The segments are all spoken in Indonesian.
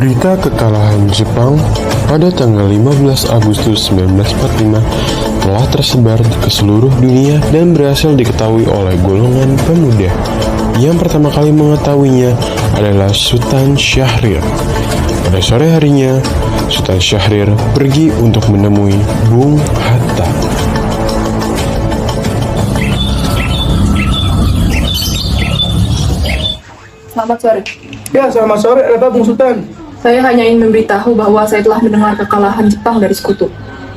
Berita kekalahan Jepang pada tanggal 15 Agustus 1945 telah tersebar ke seluruh dunia dan berhasil diketahui oleh golongan pemuda. Yang pertama kali mengetahuinya adalah Sultan Syahrir. Pada sore harinya, Sultan Syahrir pergi untuk menemui Bung Hatta. Selamat sore. Ya, selamat sore. Ada apa, Bung Sultan? Saya hanya ingin memberitahu bahwa saya telah mendengar kekalahan Jepang dari sekutu.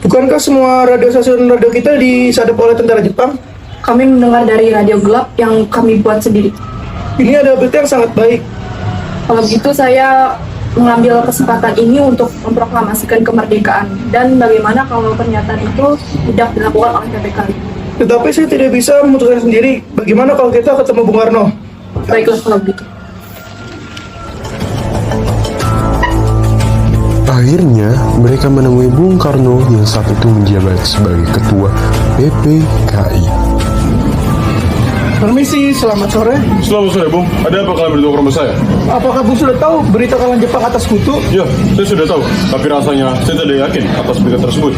Bukankah semua stasiun radio kita disadap oleh tentara Jepang? Kami mendengar dari radio gelap yang kami buat sendiri. Ini adalah berita yang sangat baik. Kalau begitu saya mengambil kesempatan ini untuk memproklamasikan kemerdekaan. Dan bagaimana kalau pernyataan itu tidak dilakukan oleh PPKI? Tetapi saya tidak bisa memutuskan sendiri. Bagaimana kalau kita ketemu Bung Karno? Baiklah kalau begitu. Akhirnya, mereka menemui Bung Karno yang saat itu menjabat sebagai ketua PPKI. Permisi, selamat sore. Selamat sore, Bung. Ada apa kalian berdua ke rumah saya? Apakah Bung sudah tahu berita kekalahan Jepang atas sekutu? Ya, saya sudah tahu. Tapi rasanya saya tidak yakin atas berita tersebut.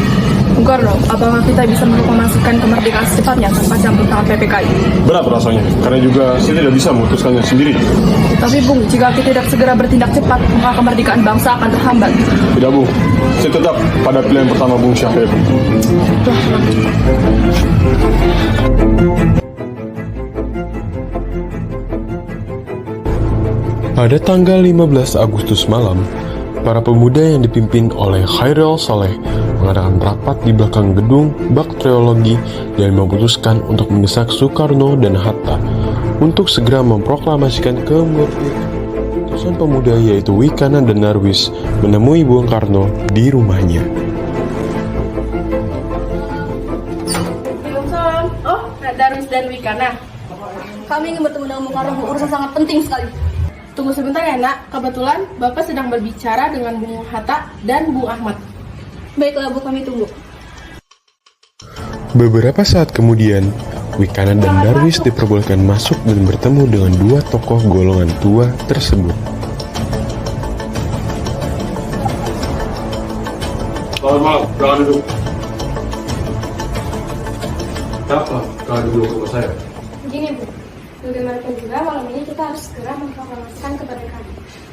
Bung Karno, apakah kita bisa memproklamasikan kemerdekaan secepatnya tanpa campur tangan PPKI? Berat rasanya, karena juga saya tidak bisa memutuskannya sendiri. Tapi Bung, jika kita tidak segera bertindak cepat, maka kemerdekaan bangsa akan terhambat. Tidak, Bung. Saya tetap pada pilihan pertama Bung Syahrir. Pada tanggal 15 Agustus malam, para pemuda yang dipimpin oleh Khairil Saleh mengadakan rapat di belakang gedung bakteriologi dan memutuskan untuk mendesak Soekarno dan Hatta untuk segera memproklamasikan kemerdekaan. Ratusan pemuda yaitu Wikana dan Darwis menemui Bung Karno di rumahnya. Oh, Darwis dan Wikana. Kami ingin bertemu dengan Bung Karno, urusan sangat penting sekali. Tunggu sebentar ya, Nak. Kebetulan Bapak sedang berbicara dengan Bung Hatta dan Bung Ahmad. Baiklah, Bu, kami tunggu. Beberapa saat kemudian, Wikana dan Darwis diperbolehkan masuk dan bertemu dengan dua tokoh golongan tua tersebut. Selamat malam, jangan duduk. Kenapa kalian duduk ke rumah saya? Begini, Bu. Bagaimanapun juga, malam ini kita harus segera memproklamasikan kemerdekaan.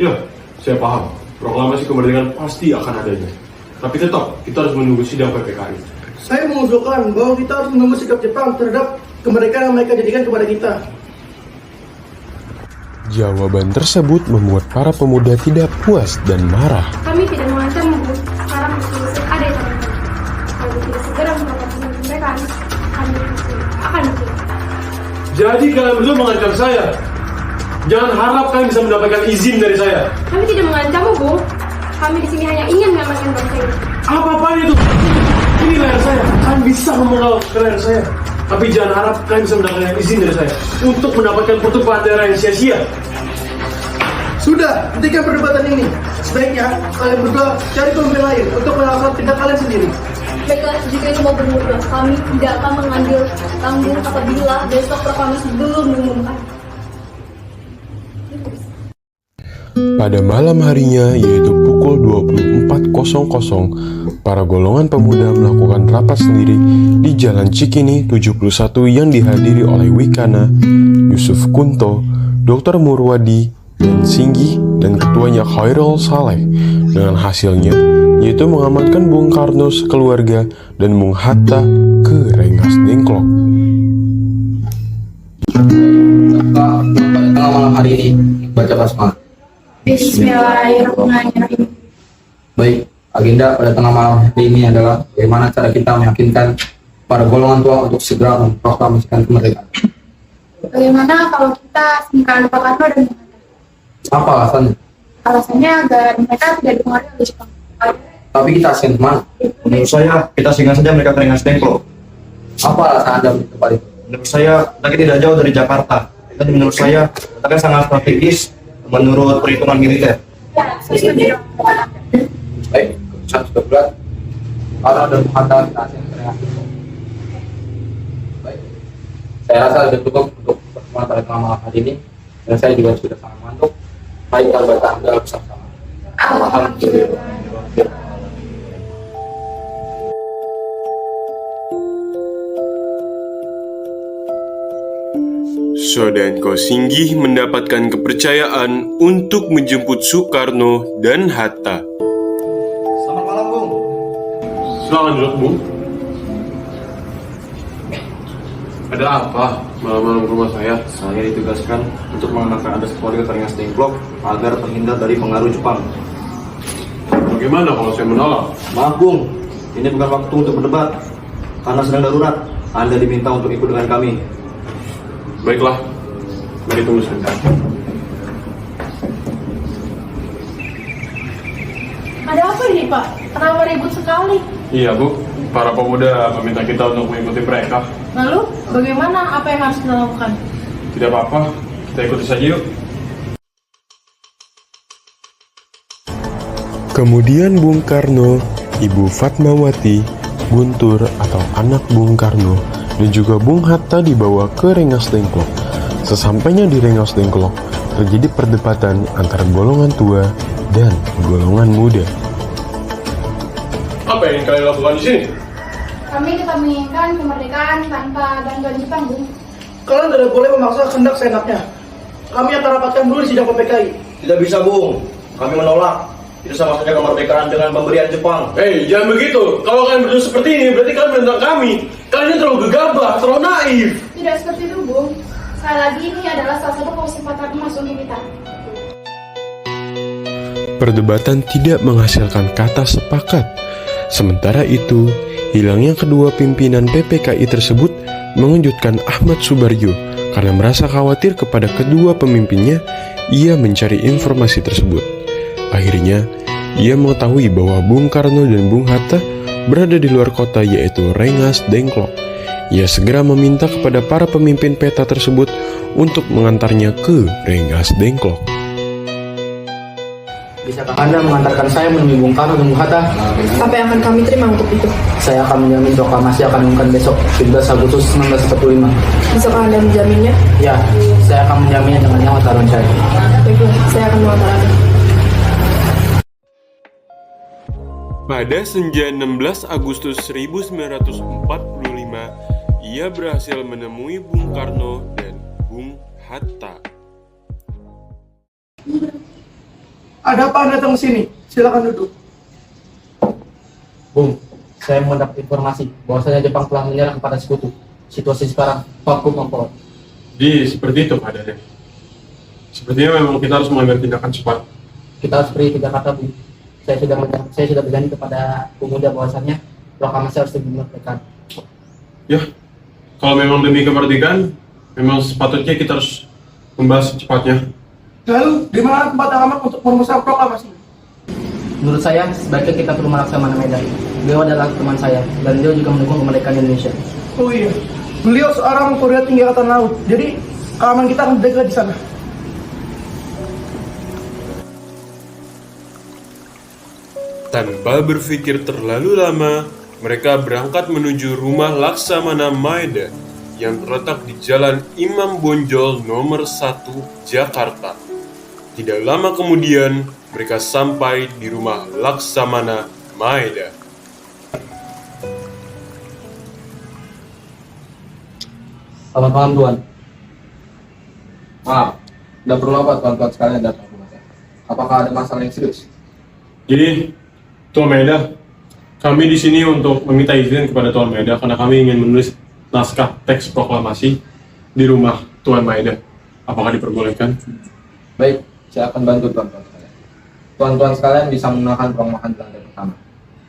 Ya, saya paham. Proklamasi kemerdekaan pasti akan adanya. Tapi tetap, kita harus menunggu sidang PPKI. Saya mengusulkan bahwa kita harus menunggu sikap Jepang terhadap kemerdekaan yang mereka jadikan kepada kita. Jawaban tersebut membuat para pemuda tidak puas dan marah. Kami tidak mengancam, Bu. Sekarang solusi ada di tangan kami. Kalau tidak segera memproklamasikan kemerdekaan, kami akan ditutup. Jadi kalian berdua mengancam saya. Jangan harap kalian bisa mendapatkan izin dari saya. Kami tidak mengancammu, Bung. Kami di sini hanya ingin menyelamatkan bangsa ini. Apa-apaan itu? Ini leher saya. Kalian bisa memenggal ke leher saya. Tapi jangan harap kalian bisa mendapatkan izin dari saya untuk mendapatkan pertumpahan darah yang sia-sia. Sudah, hentikan perdebatan ini. Sebaiknya kalian berdua cari pemimpin lain untuk melakukan tindak kalian sendiri. Baiklah, jika itu mau bermudah, kami tidak akan mengambil tanggung apabila besok proklamasi belum diumumkan. Pada malam harinya, yaitu pukul 24.00, para golongan pemuda melakukan rapat sendiri di Jalan Cikini 71 yang dihadiri oleh Wikana, Yusuf Kunto, Dr. Murwadi, dan Singgi, dan ketuanya Khairil Saleh. Dengan hasilnya, yaitu mengamankan Bung Karno sekeluarga dan Bung Hatta ke Rengas Dengklok. Pada malam hari ini, baca basmalah. Bismillahirrahmanirrahim. Baik, agenda pada tengah malam hari ini adalah bagaimana cara kita meyakinkan para golongan tua untuk segera memproklamasikan kemerdekaan. Bagaimana kalau kita singkirkan Pak Karno dan Bung Hatta? Apa alasannya? Alasannya agar mereka tidak dipengaruhi oleh Jepang. Tapi kita asing kemana? Menurut saya, kita singgah saja mereka ke Rengas Dengklok. Apa alasan Anda di tempat itu? Menurut saya, kita tidak jauh dari Jakarta. Dan menurut saya, kita kan sangat strategis menurut perhitungan militer. Ya, saya setuju. Baik, keputusan sudah bulat. Karno dan Bung Hatta kita asing ke Rengas Dengklok. Baik, saya rasa sudah cukup untuk pertemuan pada tengah malam hari ini. Dan saya juga sudah sangat ngantuk. Baik, kalau baca Anda bersama-sama. Alhamdulillah. Sodanko Singgih mendapatkan kepercayaan untuk menjemput Soekarno dan Hatta. Selamat malam, Bung. Silakan duduk, Bung. Ada apa malam-malam ke rumah saya? Saya ditugaskan untuk mengenalkan adat keluarga Rengas Dengklok agar terhindar dari pengaruh Jepang. Bagaimana kalau saya menolak? Maaf, Bung. Ini bukan waktu untuk berdebat. Karena sedang darurat, Anda diminta untuk ikut dengan kami. Baiklah, mari tunggu sebentar. Ada apa ini, Pak? Kenapa ribut sekali? Iya, Bu. Para pemuda meminta kita untuk mengikuti mereka. Lalu, bagaimana? Apa yang harus kita lakukan? Tidak apa-apa, kita ikuti saja yuk. Kemudian Bung Karno, Ibu Fatmawati, Guntur atau anak Bung Karno, dan juga Bung Hatta dibawa ke Rengas Dengklok. Sesampainya di Rengas Dengklok, terjadi perdebatan antara golongan tua dan golongan muda. Apa yang kalian lakukan di sini? Kami tetap menginginkan kemerdekaan tanpa bantuan Jepang, Bung. Kalian tidak boleh memaksa kehendak seenaknya. Kami akan rapatkan dulu di sidang PPKI. Tidak bisa, Bung. Kami menolak. Itu sama saja kemerdekaan dengan pemberian Jepang. Hei, jangan begitu. Kalau kalian berdua seperti ini, berarti kalian menentang kami. Kalian ini terlalu gegabah, terlalu naif. Tidak seperti itu, Bung. Sekali lagi ini adalah salah satu kesempatan emas untuk kita. Perdebatan tidak menghasilkan kata sepakat. Sementara itu, hilangnya kedua pimpinan PPKI tersebut mengejutkan Ahmad Subarjo karena merasa khawatir kepada kedua pemimpinnya. Ia mencari informasi tersebut. Akhirnya, ia mengetahui bahwa Bung Karno dan Bung Hatta berada di luar kota, yaitu Rengas Dengklok. Ia segera meminta kepada para pemimpin peta tersebut untuk mengantarnya ke Rengas Dengklok. Bisakah Anda mengantarkan saya menemui Bung Karno dan Bung Hatta? Apa yang akan kami terima untuk itu? Saya akan menjamin proklamasi akan diumumkan besok, 17 Agustus 1945. Bisakah Anda menjaminnya? Ya, saya akan menjaminnya dengan nyawa taruhan saya. Baiklah, saya akan mengantar Anda. Pada senja 16 Agustus 1945, ia berhasil menemui Bung Karno dan Bung Hatta. Ada apa Anda datang ke sini? Silakan duduk. Bung, saya mendapat informasi bahwasanya Jepang telah menyerang kepada sekutu. Situasi sekarang vakum memperoleh. Jadi, seperti itu keadaannya. Sepertinya memang kita harus mengambil tindakan cepat. Kita harus pergi ke Jakarta, Bung. Saya sudah berjanji kepada pemuda bahwasannya proklamasi harus dimerdekakan. Ya, kalau memang demi kemerdekaan, memang sepatutnya kita harus membahas secepatnya. Lalu, di mana tempat yang aman untuk merumuskan proklamasi? Menurut saya, sebaiknya kita perlu Laksamana Medan. Beliau adalah teman saya, dan beliau juga mendukung kemerdekaan Indonesia. Oh iya, beliau seorang perwira tinggi angkatan laut. Jadi, keamanan kita akan dijaga di sana. Tanpa berpikir terlalu lama, mereka berangkat menuju rumah Laksamana Maeda yang terletak di Jalan Imam Bonjol nomor 1 Jakarta. Tidak lama kemudian, mereka sampai di rumah Laksamana Maeda. Selamat malam, Tuan. Maaf, tidak perlu apa tuan-tuan sekalian datang ke rumah saya. Apakah ada masalah yang serius? Jadi, Tuan Maeda, kami di sini untuk meminta izin kepada Tuan Maeda karena kami ingin menulis naskah teks proklamasi di rumah Tuan Maeda. Apakah diperbolehkan? Baik, saya akan bantu tuan-tuan sekalian. Tuan-tuan sekalian bisa menggunakan ruang makan di lantai pertama.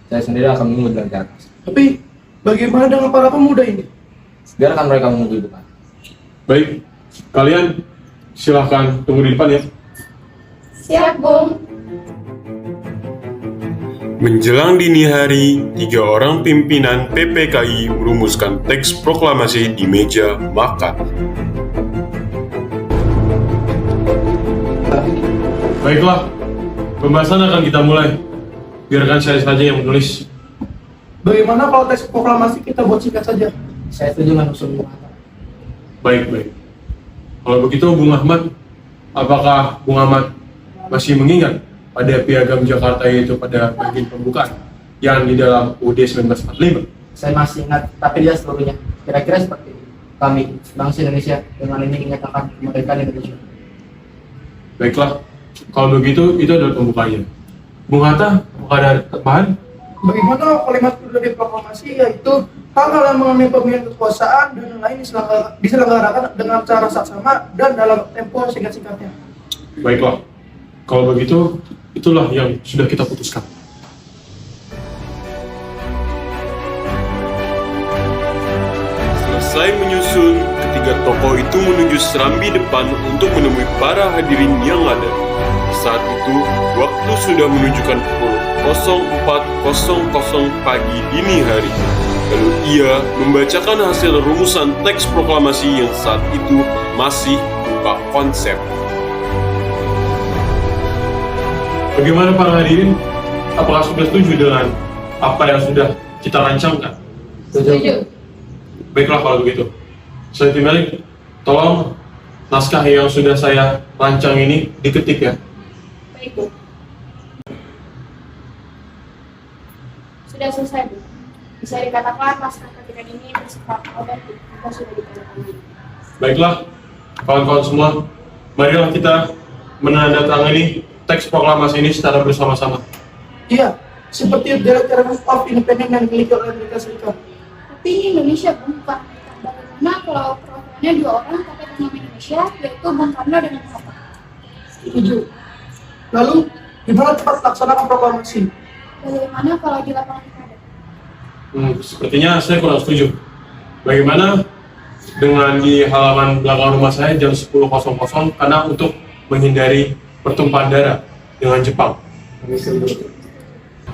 Saya sendiri akan menunggu di lantai atas. Tapi, bagaimana dengan para pemuda ini? Biarkan mereka menunggu di depan. Baik, kalian silahkan tunggu di depan ya. Siap, Bung. Menjelang dini hari, 3 orang pimpinan PPKI merumuskan teks proklamasi di meja makan. Baiklah, pembahasan akan kita mulai. Biarkan saya saja yang menulis. Bagaimana kalau teks proklamasi kita buat singkat saja? Saya setuju dengan usul Bung Hatta. Baik. Kalau begitu, Bung Ahmad, apakah Bung Ahmad masih mengingat pada Piagam Jakarta, yaitu pada bagian pembukaan yang di dalam UUD 1945? Saya masih ingat, tapi tidak seluruhnya. Kira-kira seperti ini. Kami, bangsa Indonesia, dengan ini menyatakan kemerdekaan Indonesia. Baiklah, kalau begitu itu adalah pembukanya. Bung Hatta, apakah ada tambahan? Bagaimana kalimat dari proklamasi, yaitu hal-hal yang mengenai pemilihan kekuasaan dan lain diselenggarakan dengan cara saksama dan dalam tempo singkat-singkatnya. Baiklah, kalau begitu itulah yang sudah kita putuskan. Selesai menyusun, ketiga tokoh itu menuju serambi depan untuk menemui para hadirin yang ada. Saat itu, waktu sudah menunjukkan pukul 04.00 pagi dini hari. Lalu ia membacakan hasil rumusan teks proklamasi yang saat itu masih berupa konsep. Bagaimana para hadirin? Apakah sudah setuju dengan apa yang sudah kita rancangkan? Setuju. Baiklah kalau begitu. Selanjutnya, tolong naskah yang sudah saya rancang ini diketik ya. Baik, Bu. Sudah selesai, Bu. Bisa dikatakan naskah ketikan ini bersifat obat jika sudah ditandatangani. Baiklah, kawan-kawan semua, marilah kita menandatangani teks proklamasi ini secara bersama-sama. Iya, seperti Declaration of Independence yang dimiliki oleh Amerika Serikat. Tapi ini Indonesia, Bung, bukan Amerika. Bagaimana kalau perwakilannya 2 orang tapi atas nama Indonesia, yaitu Bung Karno dan Bung Hatta? Setuju. Lalu, gimana cepat laksanakan proklamasi? Bagaimana kalau di lapangan pilkada? Sepertinya saya kurang setuju. Bagaimana dengan di halaman belakang rumah saya jam 10.00 karena untuk menghindari pertumpahan darah dengan Jepang.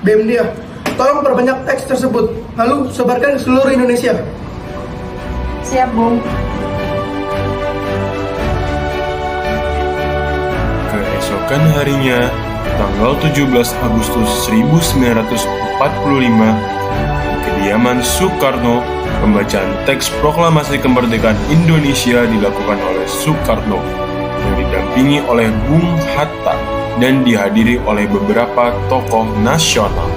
BMDA, tolong perbanyak teks tersebut, lalu sebarkan ke seluruh Indonesia. Siap, Bung. Keesokan harinya, tanggal 17 Agustus 1945, di kediaman Soekarno, pembacaan teks proklamasi kemerdekaan Indonesia dilakukan oleh Soekarno, yang didampingi oleh Bung Hatta dan dihadiri oleh beberapa tokoh nasional.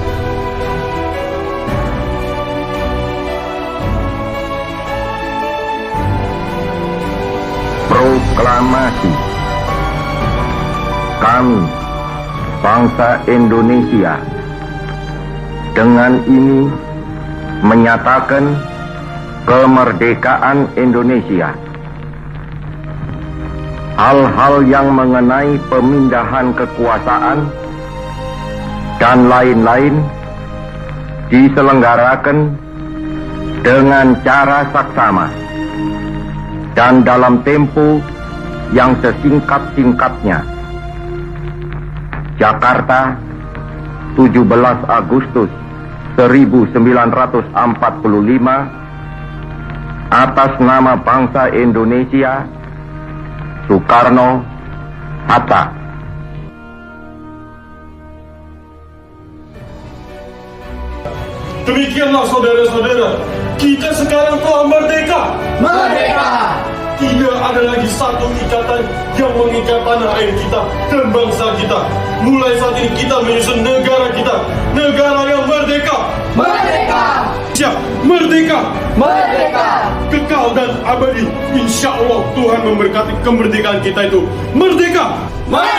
Proklamasi. Kami, bangsa Indonesia, dengan ini menyatakan kemerdekaan Indonesia. Hal-hal yang mengenai pemindahan kekuasaan dan lain-lain diselenggarakan dengan cara saksama dan dalam tempo yang sesingkat-singkatnya. Jakarta, 17 Agustus 1945, atas nama bangsa Indonesia, Soekarno, Hatta. Demikianlah saudara-saudara, kita sekarang telah merdeka. Merdeka! Tidak ada lagi satu ikatan yang mengikat tanah air kita dan bangsa kita. Mulai saat ini kita menyusun negara kita, negara yang merdeka. Merdeka! Siap, merdeka. Merdeka! Kekal dan abadi. Insya Allah Tuhan memberkati kemerdekaan kita itu. Merdeka. Merdeka!